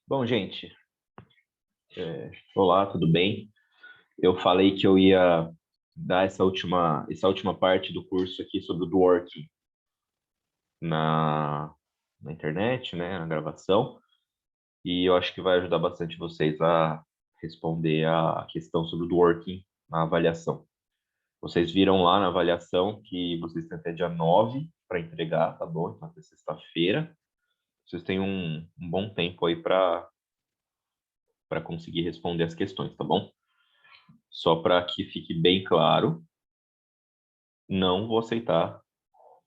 Bom, gente, olá, tudo bem? Eu falei que eu ia dar essa última parte do curso aqui sobre o Dworkin na, na internet, né, na gravação, e eu acho que vai ajudar bastante vocês a responder a questão sobre o Dworkin na avaliação. Vocês viram lá na avaliação que vocês têm até dia 9 para entregar, tá bom? Então, até sexta-feira. Vocês têm um bom tempo aí para conseguir responder as questões, tá bom? Só para que fique bem claro, não vou aceitar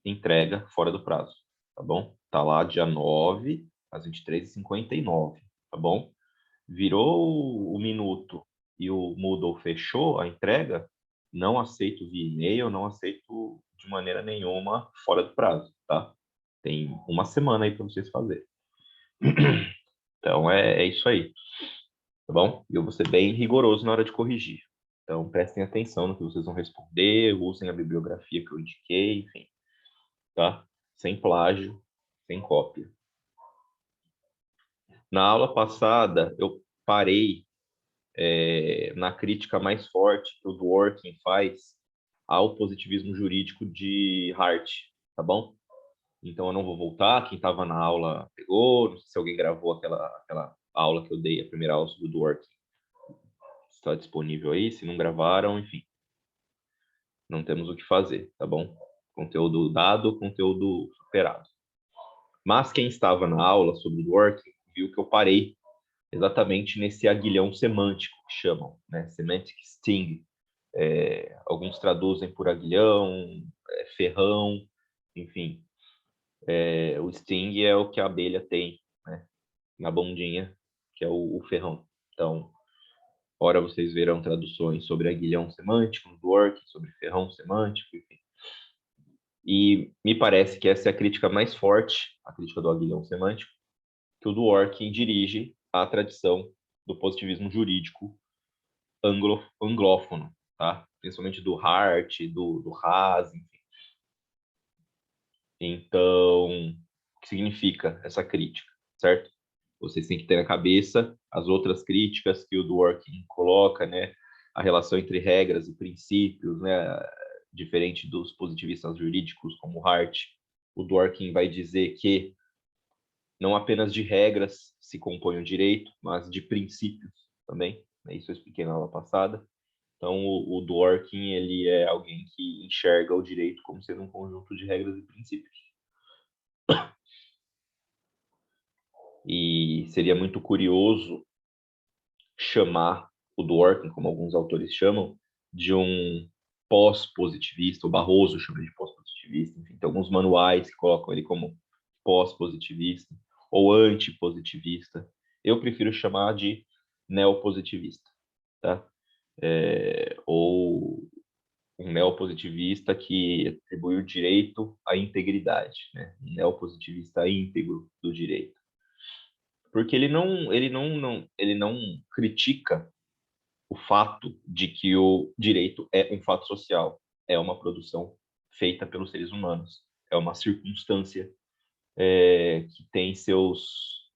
entrega fora do prazo, tá bom? Tá lá dia 9 às 23h59, tá bom? Virou o minuto e o Moodle fechou a entrega, não aceito via e-mail, não aceito de maneira nenhuma fora do prazo, tá? Tem uma semana aí para vocês fazerem. Então é isso aí, tá bom? E eu vou ser bem rigoroso na hora de corrigir. Então prestem atenção no que vocês vão responder, usem a bibliografia que eu indiquei, enfim, tá? Sem plágio, sem cópia. Na aula passada, eu parei na crítica mais forte que o Dworkin faz ao positivismo jurídico de Hart, tá bom? Então eu não vou voltar, quem estava na aula pegou, não sei se alguém gravou aquela aula que eu dei, a primeira aula sobre o Dworkin. Está disponível aí, se não gravaram, enfim, não temos o que fazer, tá bom? Conteúdo dado, conteúdo superado. Mas quem estava na aula sobre o Dworkin viu que eu parei exatamente nesse aguilhão semântico que chamam, né? Semantic sting. Alguns traduzem por aguilhão, ferrão, enfim. O sting é o que a abelha tem, né? Na bundinha, que é o ferrão. Então, ora vocês verão traduções sobre aguilhão semântico, Dworkin, sobre ferrão semântico, enfim. E me parece que essa é a crítica mais forte, a crítica do aguilhão semântico, que o Dworkin dirige à tradição do positivismo jurídico anglófono, tá? Principalmente do Hart, do Haas, enfim. Então, o que significa essa crítica, certo? Vocês têm que ter na cabeça as outras críticas que o Dworkin coloca, né? A relação entre regras e princípios, né? Diferente dos positivistas jurídicos como Hart, o Dworkin vai dizer que não apenas de regras se compõe o direito, mas de princípios também. Isso eu expliquei na aula passada. Então, o Dworkin, ele é alguém que enxerga o direito como sendo um conjunto de regras e princípios. E seria muito curioso chamar o Dworkin, como alguns autores chamam, de um pós-positivista, o Barroso chama de pós-positivista, enfim, tem alguns manuais que colocam ele como pós-positivista ou antipositivista. Eu prefiro chamar de neopositivista, tá? Ou um neopositivista que atribui o direito à integridade, né? Um neopositivista íntegro do direito. Porque ele não critica o fato de que o direito é um fato social, é uma produção feita pelos seres humanos, é uma circunstância que tem seus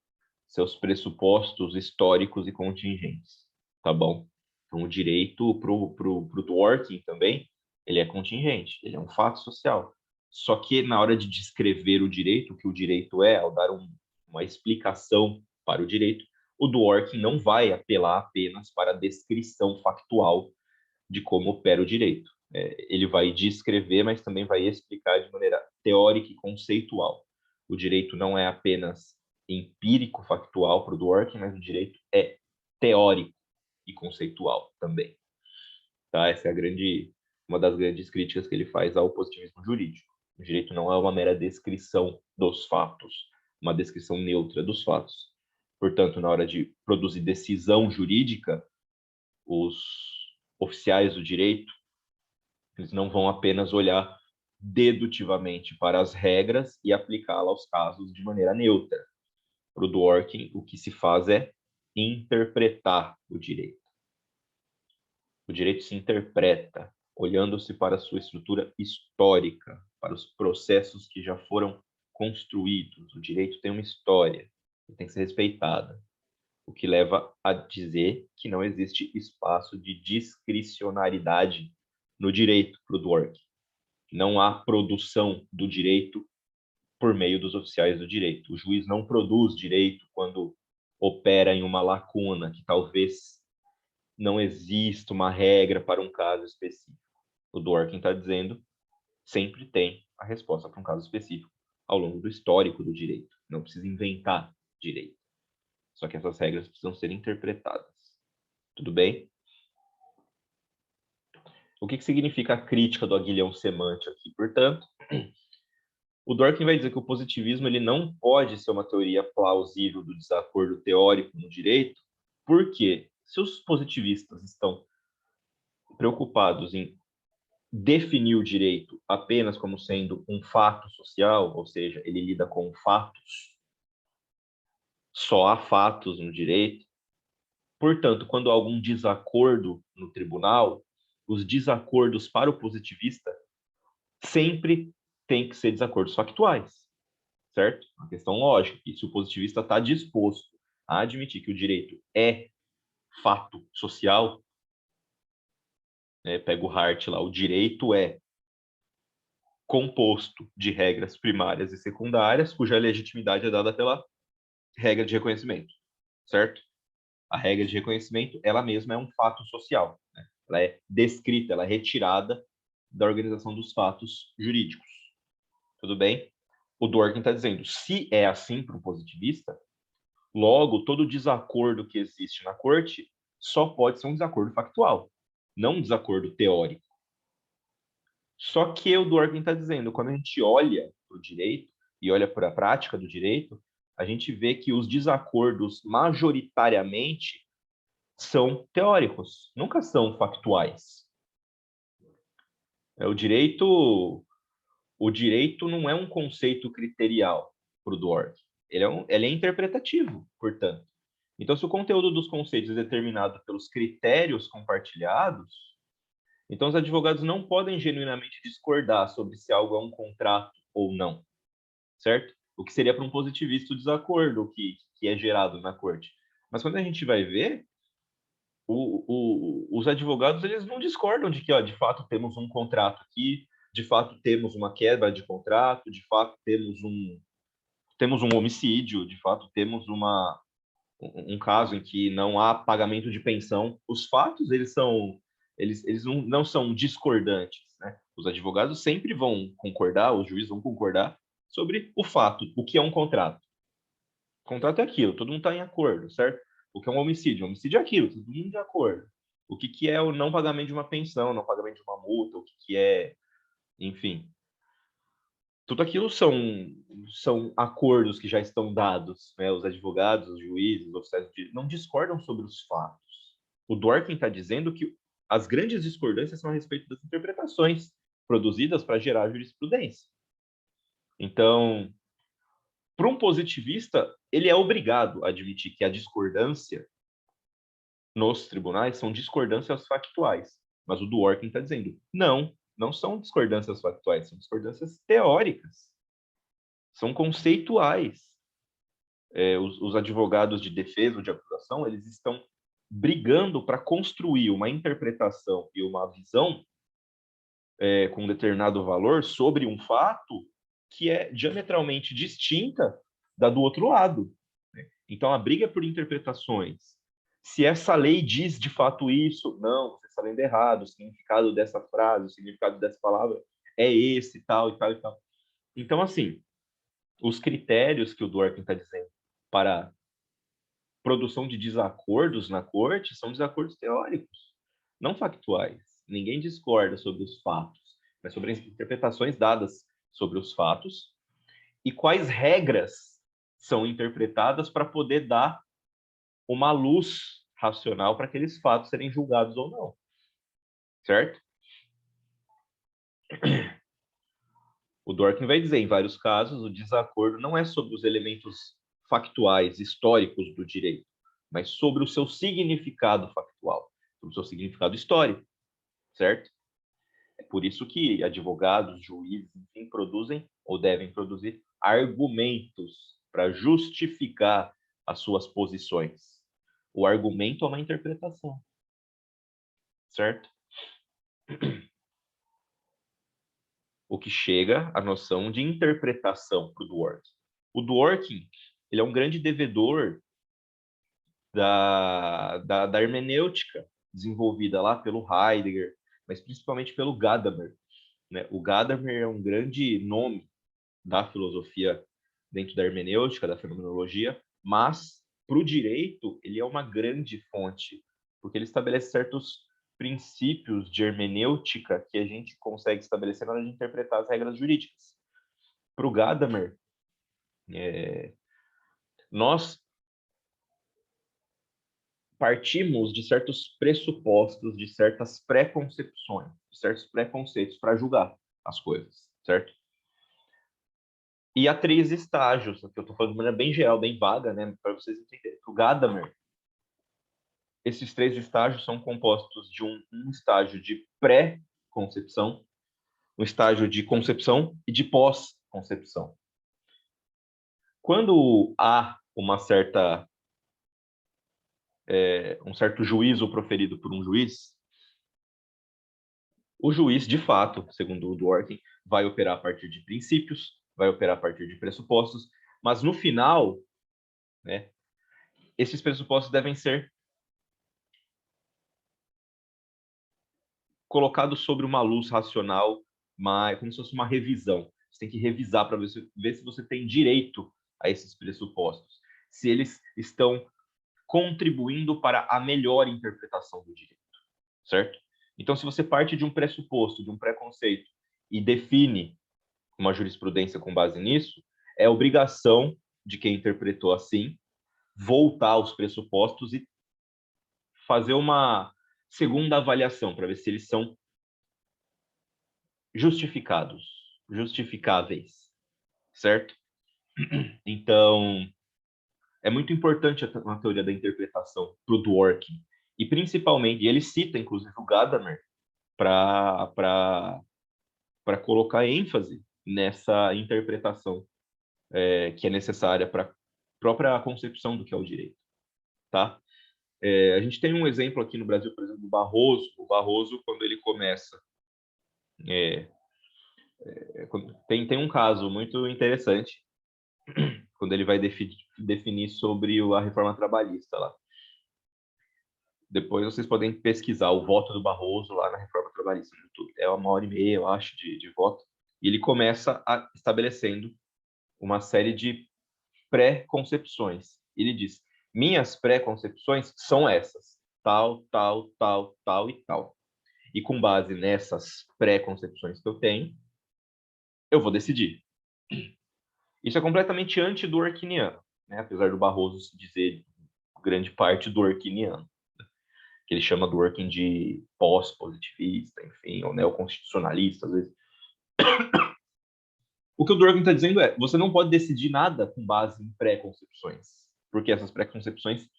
pressupostos históricos e contingentes, tá bom? Então, o direito pro Dworkin também, ele é contingente, ele é um fato social. Só que na hora de descrever o direito, o que o direito é, ao dar uma explicação para o direito, o Dworkin não vai apelar apenas para a descrição factual de como opera o direito. Ele vai descrever, mas também vai explicar de maneira teórica e conceitual. O direito não é apenas empírico, factual para o Dworkin, mas o direito é teórico e conceitual também. Tá? Essa é uma das grandes críticas que ele faz ao positivismo jurídico. O direito não é uma mera descrição dos fatos, uma descrição neutra dos fatos. Portanto, na hora de produzir decisão jurídica, os oficiais do direito, eles não vão apenas olhar dedutivamente para as regras e aplicá-la aos casos de maneira neutra. Para o Dworkin, o que se faz é interpretar o direito. O direito se interpreta olhando-se para a sua estrutura histórica, para os processos que já foram construídos. O direito tem uma história, tem que ser respeitada. o que leva a dizer que não existe espaço de discricionariedade no direito para o Dworkin. Não há produção do direito por meio dos oficiais do direito. O juiz não produz direito quando opera em uma lacuna, que talvez não exista uma regra para um caso específico. O Dworkin está dizendo sempre tem a resposta para um caso específico ao longo do histórico do direito. Não precisa inventar direito. Só que essas regras precisam ser interpretadas. Tudo bem? O que significa a crítica do aguilhão semântico aqui? Portanto, o Dworkin vai dizer que o positivismo ele não pode ser uma teoria plausível do desacordo teórico no direito, porque se os positivistas estão preocupados em definir o direito apenas como sendo um fato social, ou seja, ele lida com fatos, só há fatos no direito. Portanto, quando há algum desacordo no tribunal, os desacordos para o positivista sempre têm que ser desacordos factuais, certo? Uma questão lógica. E se o positivista está disposto a admitir que o direito é fato social, né, pega o Hart lá, o direito é composto de regras primárias e secundárias, cuja legitimidade é dada pela regra de reconhecimento, certo? A regra de reconhecimento, ela mesma é um fato social, né? Ela é descrita, ela é retirada da organização dos fatos jurídicos. Tudo bem? O Dworkin está dizendo, se é assim para um positivista, logo, todo desacordo que existe na corte só pode ser um desacordo factual, não um desacordo teórico. Só que o Dworkin está dizendo, quando a gente olha para o direito e olha para a prática do direito, a gente vê que os desacordos majoritariamente são teóricos, nunca são factuais. O direito não é um conceito criterial para o Dworkin. Ele é interpretativo, portanto. Então, se o conteúdo dos conceitos é determinado pelos critérios compartilhados, então os advogados não podem genuinamente discordar sobre se algo é um contrato ou não, certo? O que seria para um positivista o desacordo que é gerado na corte. Mas quando a gente vai ver, os advogados eles não discordam de que, ó, de fato, temos um contrato aqui, de fato, temos uma quebra de contrato, de fato, temos um homicídio, de fato, temos um caso em que não há pagamento de pensão. Os fatos, eles não são discordantes, né? Os advogados sempre vão concordar, os juízes vão concordar sobre o fato, o que é um contrato. O contrato é aquilo, todo mundo está em acordo, certo? O que é um homicídio? Homicídio é aquilo, todo mundo de acordo. O que é o não pagamento de uma pensão, não pagamento de uma multa, o que é, enfim. Tudo aquilo são acordos que já estão dados, né? Os advogados, os juízes, os oficiais de direito não discordam sobre os fatos. O Dworkin está dizendo que as grandes discordâncias são a respeito das interpretações produzidas para gerar jurisprudência. Então, para um positivista, ele é obrigado a admitir que a discordância nos tribunais são discordâncias factuais. Mas o Dworkin está dizendo, não são discordâncias factuais, são discordâncias teóricas. São conceituais. Os advogados de defesa ou de acusação, eles estão brigando para construir uma interpretação e uma visão com um determinado valor sobre um fato que é diametralmente distinta da do outro lado. Né? Então, a briga é por interpretações. Se essa lei diz de fato isso, não, você está lendo errado, o significado dessa frase, o significado dessa palavra é esse, tal e tal e tal. Então, assim, os critérios que o Dworkin está dizendo para produção de desacordos na corte são desacordos teóricos, não factuais. Ninguém discorda sobre os fatos, mas sobre as interpretações dadas sobre os fatos e quais regras são interpretadas para poder dar uma luz racional para aqueles fatos serem julgados ou não. Certo? O Dworkin vai dizer, em vários casos, o desacordo não é sobre os elementos factuais, históricos do direito, mas sobre o seu significado factual, sobre o seu significado histórico, certo? É por isso que advogados, juízes, enfim, produzem ou devem produzir argumentos para justificar as suas posições. O argumento é uma interpretação, certo? O que chega à noção de interpretação para o Dworkin. O Dworkin, ele é um grande devedor da hermenêutica desenvolvida lá pelo Heidegger, mas principalmente pelo Gadamer, né? O Gadamer é um grande nome da filosofia dentro da hermenêutica, da fenomenologia, mas para o direito ele é uma grande fonte, porque ele estabelece certos princípios de hermenêutica que a gente consegue estabelecer na hora de interpretar as regras jurídicas. Para o Gadamer, nós partimos de certos pressupostos, de certas preconcepções, de certos preconceitos para julgar as coisas, certo? E há 3 estágios, que eu estou falando de maneira bem geral, bem vaga, né, para vocês entenderem. O Gadamer, esses 3 estágios são compostos de um estágio de pré-concepção, um estágio de concepção e de pós-concepção. Quando há uma certa um certo juízo proferido por um juiz, o juiz, de fato, segundo o Dworkin, vai operar a partir de princípios, vai operar a partir de pressupostos, mas no final, né, esses pressupostos devem ser colocados sobre uma luz racional, como se fosse uma revisão. Você tem que revisar para ver se você tem direito a esses pressupostos, se eles estão contribuindo para a melhor interpretação do direito, certo? Então, se você parte de um pressuposto, de um preconceito, e define uma jurisprudência com base nisso, é obrigação de quem interpretou assim voltar aos pressupostos e fazer uma segunda avaliação para ver se eles são justificados, justificáveis, certo? Então, é muito importante a teoria da interpretação para o Dworkin, e principalmente, ele cita, inclusive, o Gadamer para colocar ênfase nessa interpretação que é necessária para a própria concepção do que é o direito, tá? A gente tem um exemplo aqui no Brasil, por exemplo, do Barroso. O Barroso, quando ele começa... tem um caso muito interessante, quando ele vai definir sobre a reforma trabalhista lá. Depois vocês podem pesquisar o voto do Barroso lá na reforma trabalhista no YouTube. É 1h30, eu acho, de voto. E ele começa estabelecendo uma série de pré-concepções. Ele diz: minhas pré-concepções são essas, tal, tal, tal, tal e tal. E com base nessas pré-concepções que eu tenho, eu vou decidir. Isso é completamente anti-dworkiniano, né? Apesar do Barroso dizer grande parte dworkiniano, que ele chama Dworkin de pós-positivista, enfim, ou neoconstitucionalista, às vezes. O que o Dworkin está dizendo é: você não pode decidir nada com base em pré-concepções, porque essas pré-concepções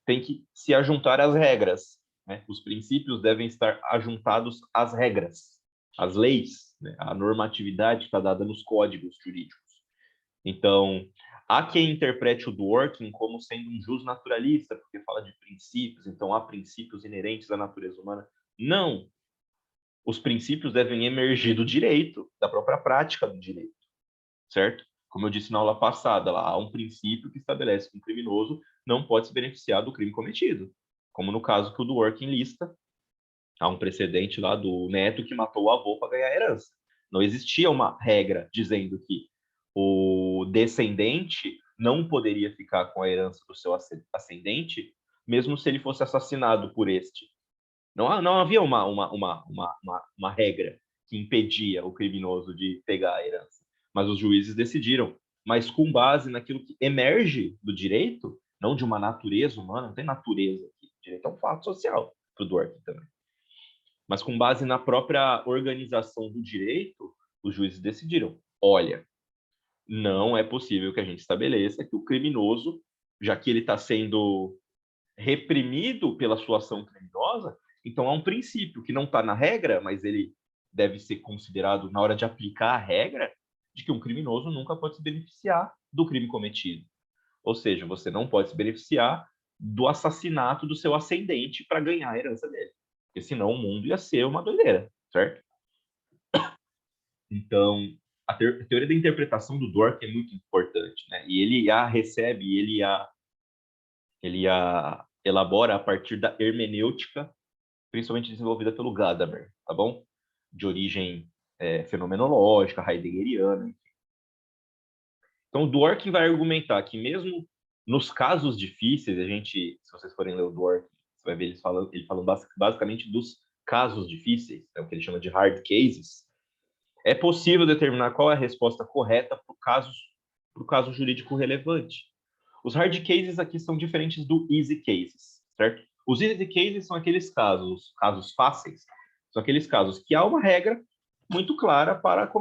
têm que se ajuntar às regras, né? Os princípios devem estar ajuntados às regras, às leis, né? À normatividade que está dada nos códigos jurídicos. Então, há quem interprete o Dworkin como sendo um justnaturalista, porque fala de princípios, então há princípios inerentes à natureza humana. Não! Os princípios devem emergir do direito, da própria prática do direito, certo? Como eu disse na aula passada, lá há um princípio que estabelece que um criminoso não pode se beneficiar do crime cometido, como no caso que o Dworkin lista, há um precedente lá do neto que matou o avô para ganhar a herança. Não existia uma regra dizendo que o descendente não poderia ficar com a herança do seu ascendente, mesmo se ele fosse assassinado por este. Não havia uma regra que impedia o criminoso de pegar a herança. Mas os juízes decidiram, mas com base naquilo que emerge do direito, não de uma natureza humana, não tem natureza aqui. O direito é um fato social, para o Dworkin também. Mas com base na própria organização do direito, os juízes decidiram: olha, não é possível que a gente estabeleça que o criminoso, já que ele está sendo reprimido pela sua ação criminosa, então há um princípio que não está na regra, mas ele deve ser considerado na hora de aplicar a regra, de que um criminoso nunca pode se beneficiar do crime cometido. Ou seja, você não pode se beneficiar do assassinato do seu ascendente para ganhar a herança dele. Porque senão o mundo ia ser uma doideira, certo? Então, a teoria da interpretação do Dworkin é muito importante, né? E ele a recebe, ele a elabora a partir da hermenêutica, principalmente desenvolvida pelo Gadamer, tá bom? De origem fenomenológica, heideggeriana. Então, o Dworkin vai argumentar que mesmo nos casos difíceis, a gente, se vocês forem ler o Dworkin, você vai ver ele falando basicamente dos casos difíceis, é o que ele chama de hard cases. É possível determinar qual é a resposta correta para o caso jurídico relevante. Os hard cases aqui são diferentes do easy cases, certo? Os easy cases são aqueles casos fáceis, são aqueles casos que há uma regra muito clara para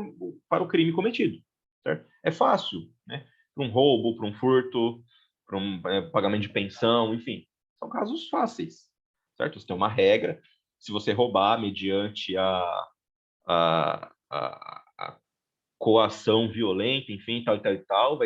o crime cometido, certo? É fácil, né? Para um roubo, para um furto, para um pagamento de pensão, enfim, são casos fáceis, certo? Você tem uma regra, se você roubar mediante a coação violenta, enfim, tal e tal e tal,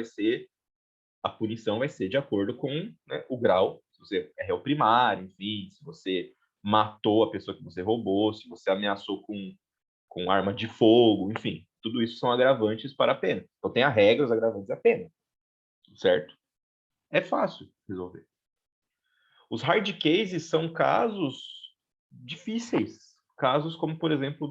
a punição vai ser de acordo com, né, o grau, se você é réu primário, enfim, se você matou a pessoa que você roubou, se você ameaçou com arma de fogo, enfim, tudo isso são agravantes para a pena. Então tem a regra, os agravantes da pena, certo? É fácil resolver. Os hard cases são casos difíceis, casos como, por exemplo,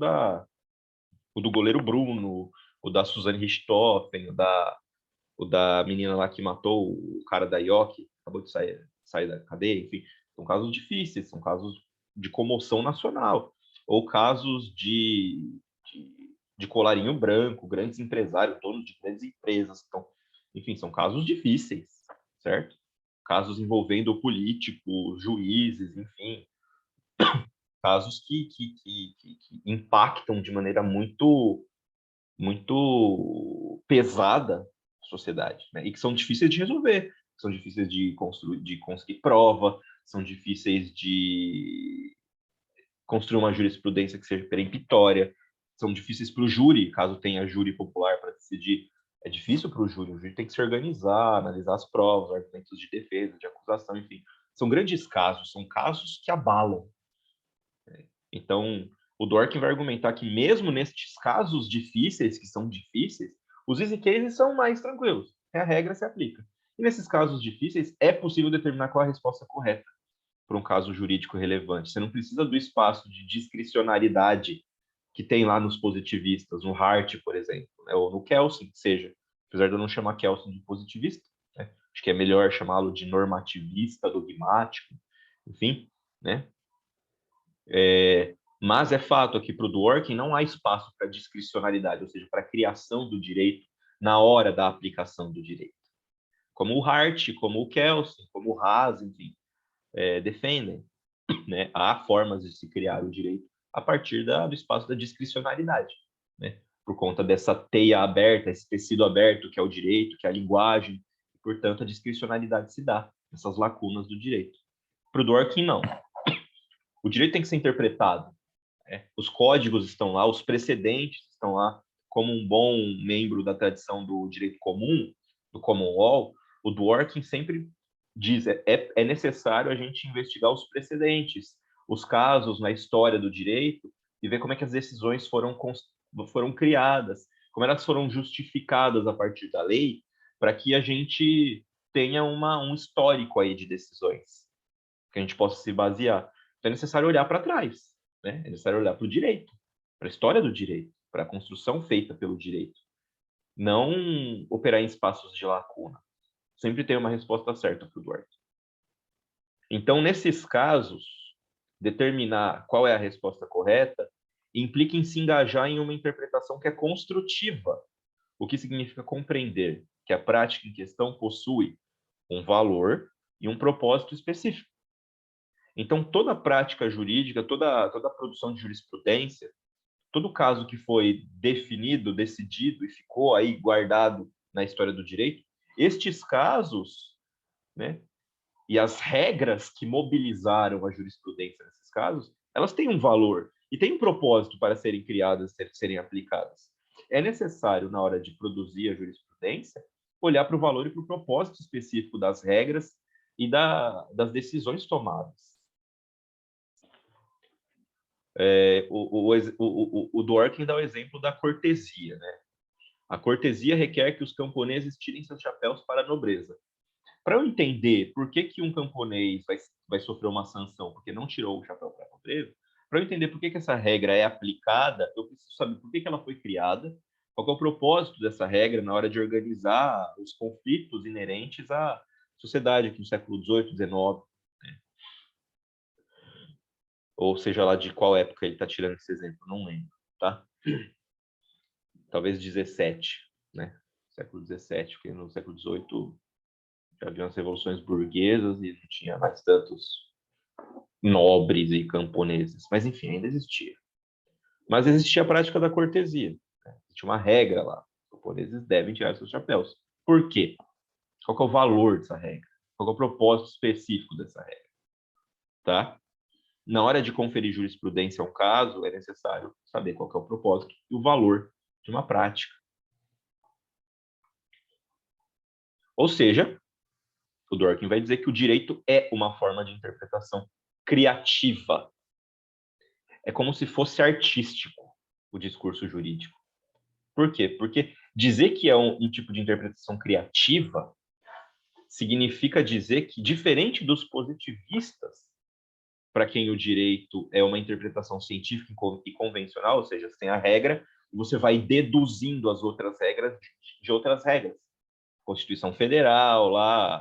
o do goleiro Bruno, o da Suzane Richthofen, o da menina lá que matou o cara da IOC, acabou de sair da cadeia, enfim, são casos difíceis, são casos de comoção nacional, ou casos de colarinho branco, grandes empresários, donos de grandes empresas, então, enfim, são casos difíceis, certo? Casos envolvendo políticos, juízes, enfim, casos que impactam de maneira muito pesada a sociedade, né? E que são difíceis de resolver, são difíceis de conseguir prova, são difíceis de construir uma jurisprudência que seja peremptória, são difíceis para o júri, caso tenha júri popular para decidir. É difícil para o júri tem que se organizar, analisar as provas, argumentos de defesa, de acusação, enfim. São grandes casos, são casos que abalam. Então, o Dworkin vai argumentar que mesmo nestes casos difíceis, que são difíceis, os easy cases são mais tranquilos. A regra se aplica. E nesses casos difíceis, é possível determinar qual é a resposta correta para um caso jurídico relevante. Você não precisa do espaço de discricionariedade que tem lá nos positivistas, no Hart, por exemplo, né? Ou no Kelsen, que seja. Apesar de eu não chamar Kelsen de positivista, né? Acho que é melhor chamá-lo de normativista, dogmático, enfim, né? Mas é fato aqui para o Dworkin não há espaço para discricionariedade, ou seja, para a criação do direito na hora da aplicação do direito. Como o Hart, como o Kelsen, como o Haas, enfim, defendem, né? Há formas de se criar o direito a partir do espaço da discricionariedade, né? Por conta dessa teia aberta, esse tecido aberto que é o direito, que é a linguagem, e, portanto, a discricionariedade se dá, essas lacunas do direito. Para o Dworkin, não. O direito tem que ser interpretado. Os códigos estão lá, os precedentes estão lá. Como um bom membro da tradição do direito comum, do common law, o Dworkin sempre diz é necessário a gente investigar os precedentes, os casos na história do direito e ver como é que as decisões foram criadas, como elas foram justificadas a partir da lei, para que a gente tenha um histórico aí de decisões que a gente possa se basear. Então é necessário olhar para trás, né? É necessário olhar para o direito, para a história do direito, para a construção feita pelo direito. Não operar em espaços de lacuna. Sempre tem uma resposta certa para o Duarte. Então, nesses casos, determinar qual é a resposta correta implica em se engajar em uma interpretação que é construtiva, o que significa compreender que a prática em questão possui um valor e um propósito específico. Então, toda prática jurídica, toda produção de jurisprudência, todo caso que foi definido, decidido e ficou aí guardado na história do direito, estes casos, né, e as regras que mobilizaram a jurisprudência nesses casos, elas têm um valor e têm um propósito para serem criadas, serem aplicadas. É necessário, na hora de produzir a jurisprudência, olhar para o valor e para o propósito específico das regras e das decisões tomadas. O Dworkin dá o exemplo da cortesia, né? A cortesia requer que os camponeses tirem seus chapéus para a nobreza. Para eu entender por que um camponês vai sofrer uma sanção porque não tirou o chapéu para a nobreza, para eu entender por que essa regra é aplicada, eu preciso saber por que ela foi criada, qual é o propósito dessa regra na hora de organizar os conflitos inerentes à sociedade aqui no século XVIII, XIX, né? Ou seja lá de qual época ele está tirando esse exemplo, não lembro, tá? Talvez 17, né? Século 17, porque no século 18 já havia as revoluções burguesas e não tinha mais tantos nobres e camponeses, mas enfim, ainda existia. Mas existia a prática da cortesia, né? Tinha uma regra lá, os camponeses devem tirar seus chapéus. Por quê? Qual que é o valor dessa regra? Qual que é o propósito específico dessa regra? Tá? Na hora de conferir jurisprudência a um caso, é necessário saber qual que é o propósito e o valor de uma prática. Ou seja, o Dworkin vai dizer que o direito é uma forma de interpretação criativa. É como se fosse artístico o discurso jurídico. Por quê? Porque dizer que é um tipo de interpretação criativa significa dizer que, diferente dos positivistas, para quem o direito é uma interpretação científica e convencional, ou seja, você tem a regra e você vai deduzindo as outras regras de outras regras. Constituição Federal, lá,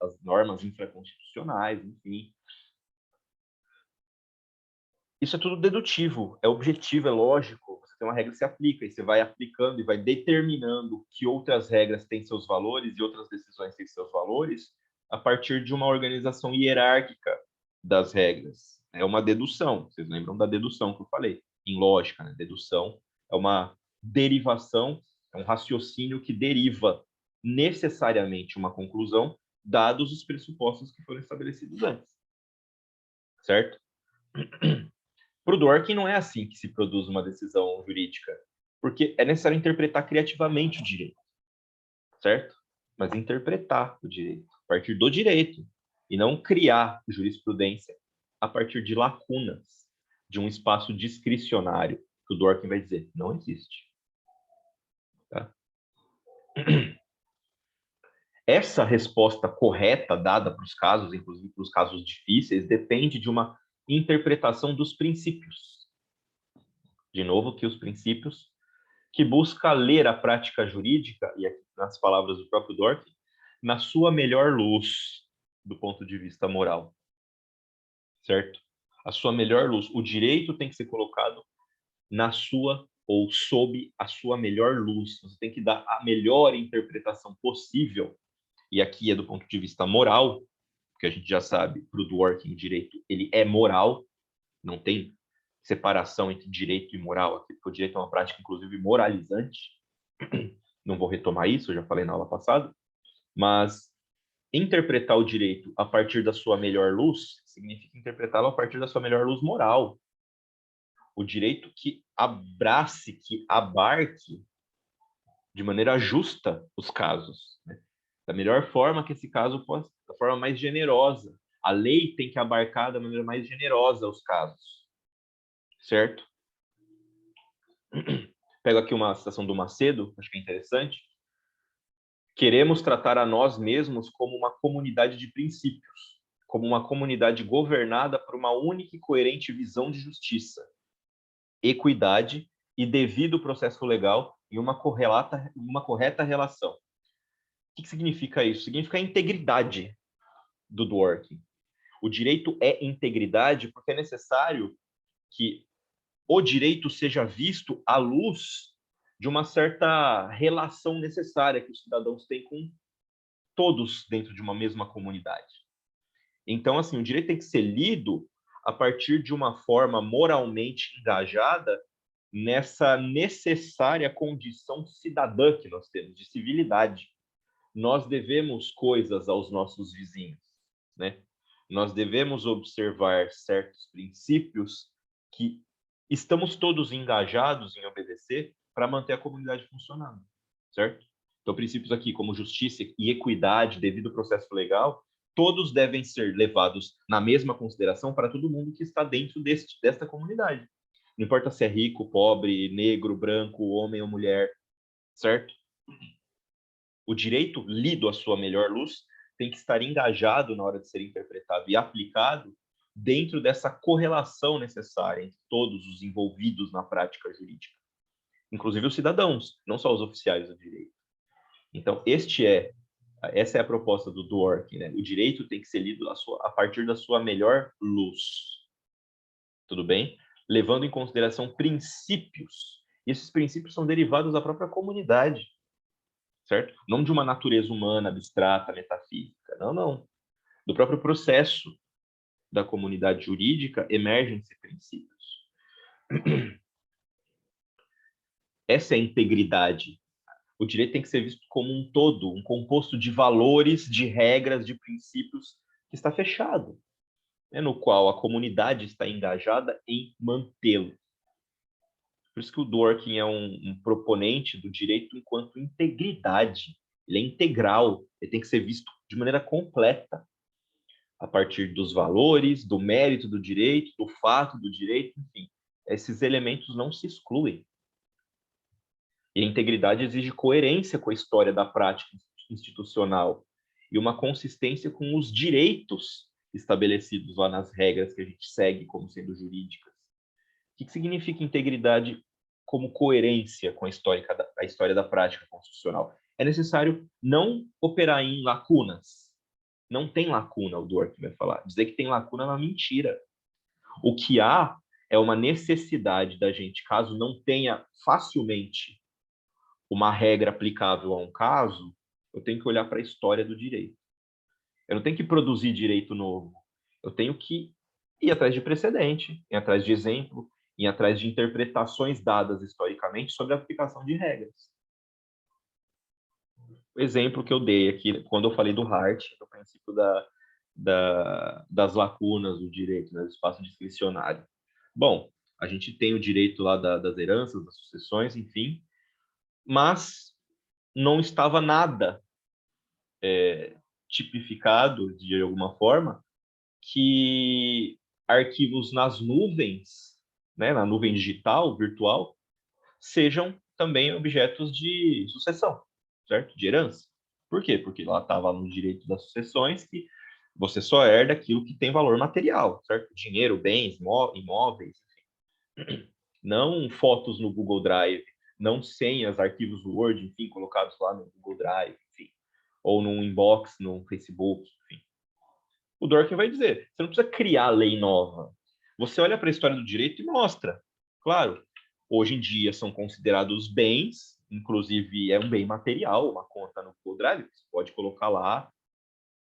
as normas infraconstitucionais, enfim. Isso é tudo dedutivo, é objetivo, é lógico. Você tem uma regra que se aplica, e você vai aplicando e vai determinando que outras regras têm seus valores e outras decisões têm seus valores a partir de uma organização hierárquica das regras. É uma dedução. Vocês lembram da dedução que eu falei? Em lógica, né? Dedução é uma derivação, é um raciocínio que deriva necessariamente uma conclusão, dados os pressupostos que foram estabelecidos antes. Certo? Para o Dworkin não é assim que se produz uma decisão jurídica, porque é necessário interpretar criativamente o direito, certo? Mas interpretar o direito, a partir do direito, e não criar jurisprudência a partir de lacunas, de um espaço discricionário, que o Dworkin vai dizer, não existe. Tá? Essa resposta correta dada para os casos, inclusive para os casos difíceis, depende de uma interpretação dos princípios. De novo, que os princípios que busca ler a prática jurídica, e aqui nas palavras do próprio Dworkin, na sua melhor luz, do ponto de vista moral. Certo? A sua melhor luz. O direito tem que ser colocado na sua ou sob a sua melhor luz. Você tem que dar a melhor interpretação possível, e aqui é do ponto de vista moral, porque a gente já sabe, para o Dworkin, o direito ele é moral, não tem separação entre direito e moral aqui, porque o direito é uma prática, inclusive, moralizante. Não vou retomar isso, eu já falei na aula passada, mas interpretar o direito a partir da sua melhor luz significa interpretá-lo a partir da sua melhor luz moral. O direito que abrace, que abarque de maneira justa os casos, né? Da melhor forma que esse caso possa, da forma mais generosa. A lei tem que abarcar da maneira mais generosa os casos, certo? Pego aqui uma citação do Macedo, acho que é interessante. Queremos tratar a nós mesmos como uma comunidade de princípios, como uma comunidade governada por uma única e coerente visão de justiça, equidade e devido processo legal e uma correta relação. O que significa isso? Significa a integridade do Dworkin. O direito é integridade porque é necessário que o direito seja visto à luz de uma certa relação necessária que os cidadãos têm com todos dentro de uma mesma comunidade. Então, assim, o direito tem que ser lido a partir de uma forma moralmente engajada nessa necessária condição cidadã que nós temos, de civilidade. Nós devemos coisas aos nossos vizinhos, né? Nós devemos observar certos princípios que estamos todos engajados em obedecer para manter a comunidade funcionando, certo? Então, princípios aqui como justiça e equidade, devido ao processo legal, todos devem ser levados na mesma consideração para todo mundo que está dentro desta comunidade. Não importa se é rico, pobre, negro, branco, homem ou mulher, certo? O direito lido à sua melhor luz tem que estar engajado na hora de ser interpretado e aplicado dentro dessa correlação necessária entre todos os envolvidos na prática jurídica, inclusive os cidadãos, não só os oficiais do direito. Então, essa é a proposta do Dworkin, né? O direito tem que ser lido a partir da sua melhor luz. Tudo bem? Levando em consideração princípios. E esses princípios são derivados da própria comunidade, certo? Não de uma natureza humana, abstrata, metafísica. Não, não. Do próprio processo da comunidade jurídica emergem esses princípios. Essa é a integridade. O direito tem que ser visto como um todo, um composto de valores, de regras, de princípios que está fechado, né, no qual a comunidade está engajada em mantê-lo. Por isso que o Dworkin é um proponente do direito enquanto integridade. Ele é integral, ele tem que ser visto de maneira completa, a partir dos valores, do mérito do direito, do fato do direito, enfim. Esses elementos não se excluem. E a integridade exige coerência com a história da prática institucional e uma consistência com os direitos estabelecidos lá nas regras que a gente segue como sendo jurídicas. O que significa integridade como coerência com a história da prática constitucional? É necessário não operar em lacunas. Não tem lacuna, o Dworkin vai falar. Dizer que tem lacuna é uma mentira. O que há é uma necessidade da gente, caso não tenha facilmente uma regra aplicável a um caso, eu tenho que olhar para a história do direito. Eu não tenho que produzir direito novo. Eu tenho que ir atrás de precedente, ir atrás de exemplo, ir atrás de interpretações dadas historicamente sobre a aplicação de regras. O exemplo que eu dei aqui, quando eu falei do Hart, do princípio das lacunas do direito, né, do espaço discricionário. Bom, a gente tem o direito lá das heranças, das sucessões, enfim, mas não estava nada tipificado, de alguma forma, que arquivos nas nuvens, né, na nuvem digital, virtual, sejam também objetos de sucessão, certo? De herança. Por quê? Porque lá estava no direito das sucessões que você só herda aquilo que tem valor material, certo? Dinheiro, bens, imóveis, enfim. Não fotos no Google Drive, não senhas, arquivos Word, enfim, colocados lá no Google Drive, enfim, ou num inbox, no Facebook, enfim. O Dworkin vai dizer, você não precisa criar lei nova. Você olha para a história do direito e mostra. Claro, hoje em dia são considerados bens, inclusive é um bem material, uma conta no Google Drive, você pode colocar lá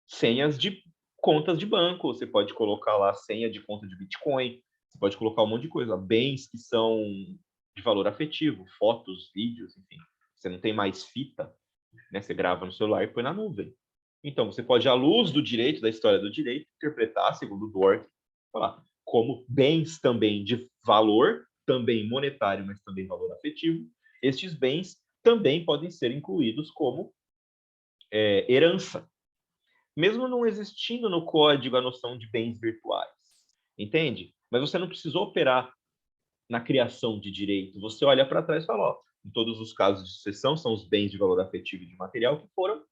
senhas de contas de banco, você pode colocar lá senha de conta de Bitcoin, você pode colocar um monte de coisa, bens que são de valor afetivo, fotos, vídeos, enfim. Você não tem mais fita, né? Você grava no celular e põe na nuvem. Então, você pode, à luz do direito, da história do direito, interpretar, segundo o Dworkin, falar como bens também de valor, também monetário, mas também valor afetivo, estes bens também podem ser incluídos como herança, mesmo não existindo no código a noção de bens virtuais, entende? Mas você não precisou operar na criação de direito, você olha para trás e fala, ó, em todos os casos de sucessão, são os bens de valor afetivo e de material que foram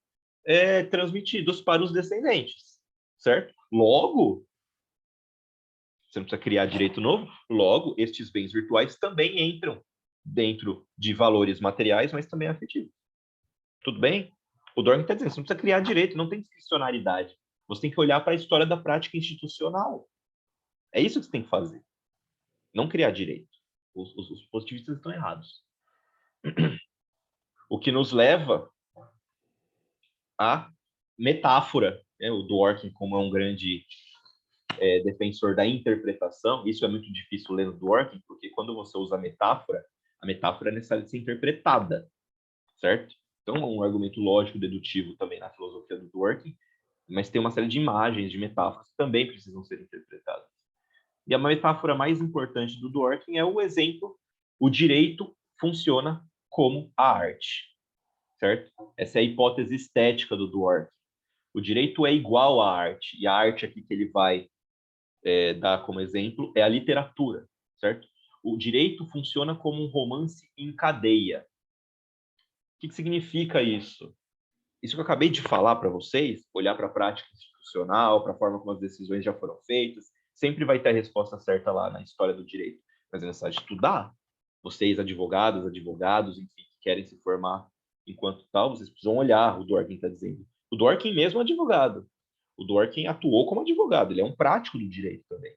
transmitidos para os descendentes, certo? Logo, você não precisa criar direito novo, logo, estes bens virtuais também entram dentro de valores materiais, mas também afetivos. Tudo bem? O Dworkin está dizendo, você não precisa criar direito, não tem discricionariedade. Você tem que olhar para a história da prática institucional. É isso que você tem que fazer. Não criar direito. Os positivistas estão errados. O que nos leva à metáfora. Né? O Dworkin, como é um grande defensor da interpretação, isso é muito difícil ler no Dworkin, porque quando você usa a metáfora é necessária de ser interpretada, certo? Então, é um argumento lógico dedutivo também na filosofia do Dworkin, mas tem uma série de imagens, de metáforas que também precisam ser interpretadas. E a metáfora mais importante do Dworkin é o exemplo: o direito funciona como a arte, certo? Essa é a hipótese estética do Dworkin. O direito é igual à arte, e a arte aqui que ele vai dar como exemplo é a literatura, certo? O direito funciona como um romance em cadeia. O que significa isso? Isso que eu acabei de falar para vocês, olhar para a prática institucional, para a forma como as decisões já foram feitas, sempre vai ter a resposta certa lá na história do direito. Mas é necessário estudar. Vocês, advogados, enfim, que querem se formar enquanto tal, vocês precisam olhar o Dworkin está dizendo. O Dworkin mesmo é advogado. O Dworkin atuou como advogado, ele é um prático do direito também.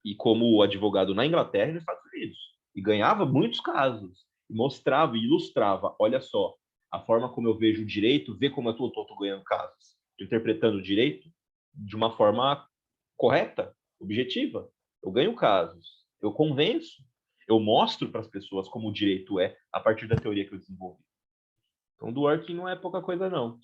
E como advogado na Inglaterra e nos Estados Unidos. E ganhava muitos casos. E mostrava e ilustrava, olha só, a forma como eu vejo o direito, vê como eu estou ganhando casos. Estou interpretando o direito de uma forma correta, objetiva. Eu ganho casos, eu convenço, eu mostro para as pessoas como o direito é a partir da teoria que eu desenvolvi. Então, o Dworkin não é pouca coisa, não.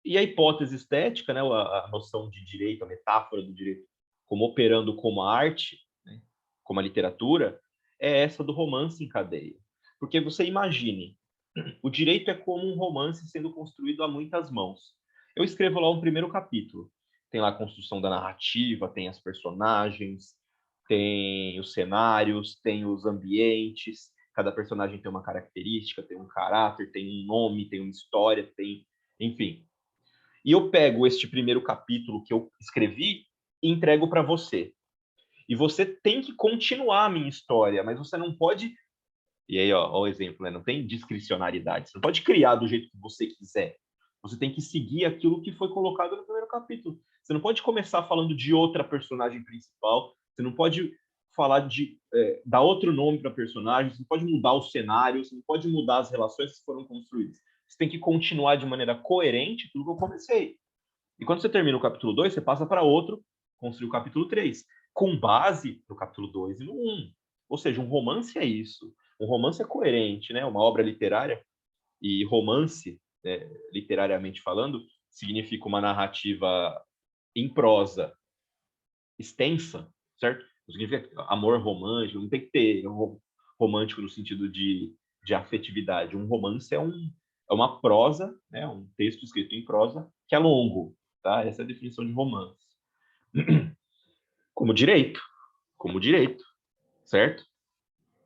E a hipótese estética, né, a noção de direito, a metáfora do direito como operando como a arte, né, como a literatura, é essa do romance em cadeia. Porque você imagine, o direito é como um romance sendo construído a muitas mãos. Eu escrevo lá um primeiro capítulo. Tem lá a construção da narrativa, tem as personagens, tem os cenários, tem os ambientes. Cada personagem tem uma característica, tem um caráter, tem um nome, tem uma história, tem, enfim. E eu pego este primeiro capítulo que eu escrevi e entrego para você. E você tem que continuar a minha história, mas você não pode. E aí, ó o exemplo, né? Não tem discricionariedade. Você não pode criar do jeito que você quiser. Você tem que seguir aquilo que foi colocado no primeiro capítulo. Você não pode começar falando de outra personagem principal. Você não pode falar de dar outro nome para personagem. Você não pode mudar o cenário. Você não pode mudar as relações que foram construídas. Você tem que continuar de maneira coerente tudo que eu comecei. E quando você termina o capítulo 2, você passa para outro, construir o capítulo 3, com base no capítulo 2 e no 1. Ou seja, um romance é isso. Um romance é coerente, né? Uma obra literária, e romance, literariamente falando, significa uma narrativa em prosa extensa, certo? Não significa amor romântico, não tem que ter romântico no sentido de afetividade. Um romance é uma prosa, né? Um texto escrito em prosa que é longo, tá? Essa é a definição de romance. Como direito, certo?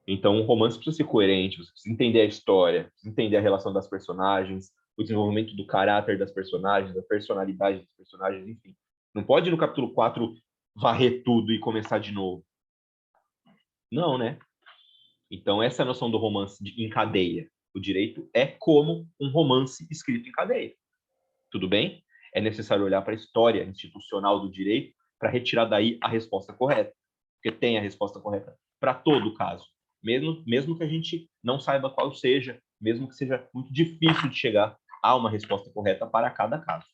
Então, um romance precisa ser coerente, você precisa entender a história, precisa entender a relação das personagens, o desenvolvimento do caráter das personagens, da personalidade dos personagens, enfim. Não pode, no capítulo 4, varrer tudo e começar de novo. Não, né? Então, essa é a noção do romance em cadeia. O direito é como um romance escrito em cadeia. Tudo bem? É necessário olhar para a história institucional do direito para retirar daí a resposta correta. Porque tem a resposta correta para todo caso. Mesmo que a gente não saiba qual seja, mesmo que seja muito difícil de chegar a uma resposta correta para cada caso.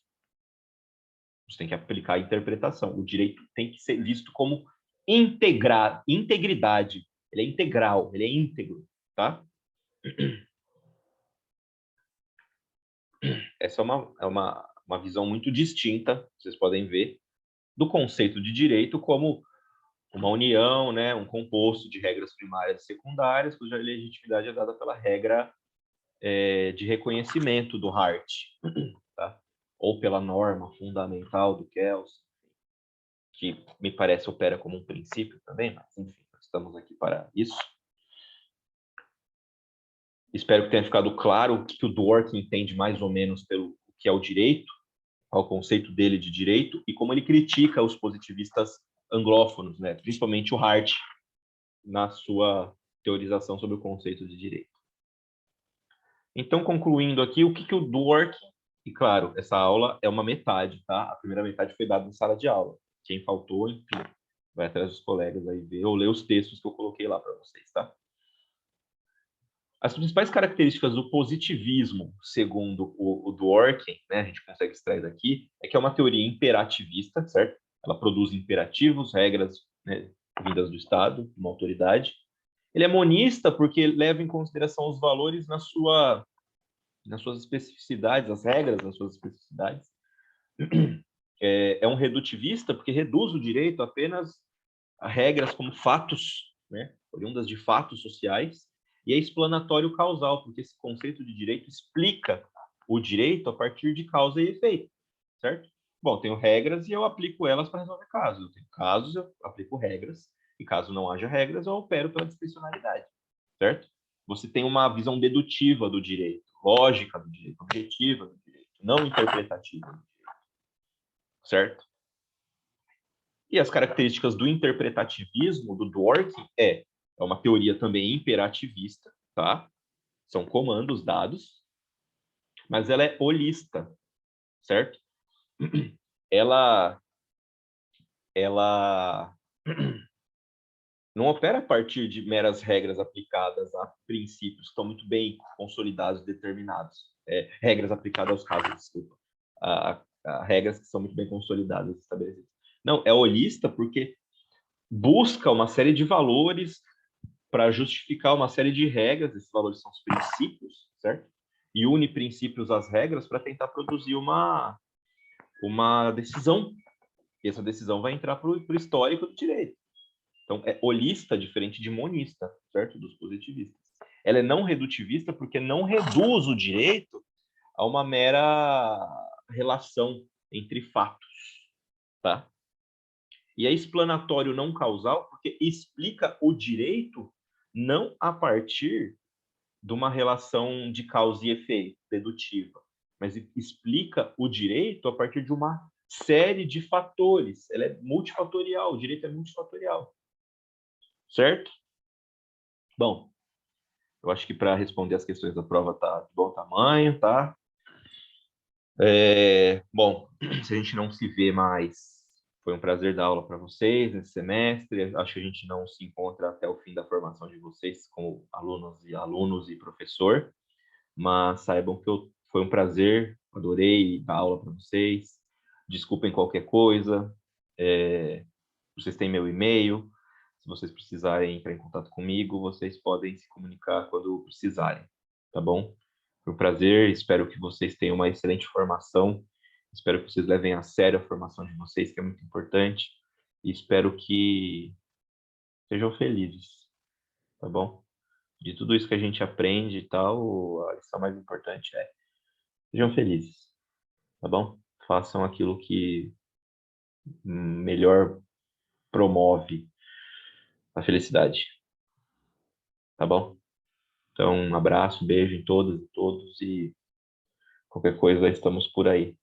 Você tem que aplicar a interpretação. O direito tem que ser visto como integridade. Ele é integral, ele é íntegro, tá? Essa é uma visão muito distinta, vocês podem ver, do conceito de direito como uma união, né, um composto de regras primárias e secundárias, cuja legitimidade é dada pela regra de reconhecimento do Hart, tá? Ou pela norma fundamental do Kelsen, que me parece opera como um princípio também, mas enfim, nós estamos aqui para isso. Espero que tenha ficado claro o que o Dworkin entende mais ou menos pelo que é o direito, ao conceito dele de direito, e como ele critica os positivistas anglófonos, né? Principalmente o Hart, na sua teorização sobre o conceito de direito. Então, concluindo aqui, o que o Dworkin... E, claro, essa aula é uma metade, tá? A primeira metade foi dada em sala de aula. Quem faltou, enfim, vai atrás dos colegas aí ver ou ler os textos que eu coloquei lá para vocês, tá? As principais características do positivismo, segundo o Dworkin, né, a gente consegue extrair daqui, é que é uma teoria imperativista, certo? Ela produz imperativos, regras, né, vindas do Estado, uma autoridade. Ele é monista porque leva em consideração os valores nas suas especificidades, as regras nas suas especificidades. É um redutivista porque reduz o direito apenas a regras como fatos, né, oriundas de fatos sociais, e é explanatório causal, porque esse conceito de direito explica o direito a partir de causa e efeito, certo? Bom, tenho regras e eu aplico elas para resolver casos. Eu tenho casos, eu aplico regras, e caso não haja regras, eu opero pela discricionalidade, certo? Você tem uma visão dedutiva do direito, lógica do direito, objetiva do direito, não interpretativa do direito, certo? E as características do interpretativismo, do Dworkin, é uma teoria também imperativista, tá? São comandos dados, mas ela é holista, certo? Ela não opera a partir de meras regras aplicadas a princípios que estão muito bem consolidados, determinados. Regras aplicadas aos casos, desculpa. A regras que são muito bem consolidadas, estabelecidas. Não, é holista porque busca uma série de valores para justificar uma série de regras, esses valores são os princípios, certo? E une princípios às regras para tentar produzir uma decisão. E essa decisão vai entrar para o histórico do direito. Então, é holista diferente de monista, certo? Dos positivistas. Ela é não redutivista porque não reduz o direito a uma mera relação entre fatos, tá? E é explanatório não causal porque explica o direito não a partir de uma relação de causa e efeito dedutiva, mas explica o direito a partir de uma série de fatores. Ela é multifatorial, o direito é multifatorial. Certo? Bom, eu acho que para responder as questões da prova tá de bom tamanho, tá? Bom, se a gente não se vê mais, foi um prazer dar aula para vocês nesse semestre. Acho que a gente não se encontra até o fim da formação de vocês como alunos e professor, mas saibam que foi um prazer, adorei dar aula para vocês. Desculpem qualquer coisa. Vocês têm meu e-mail. Se vocês precisarem entrar em contato comigo, vocês podem se comunicar quando precisarem, tá bom? Foi um prazer, espero que vocês tenham uma excelente formação, espero que vocês levem a sério a formação de vocês, que é muito importante, e espero que sejam felizes, tá bom? De tudo isso que a gente aprende e tal, a lição mais importante é sejam felizes, tá bom? Façam aquilo que melhor promove a felicidade, tá bom? Então, um abraço, um beijo em todas e todos e qualquer coisa estamos por aí.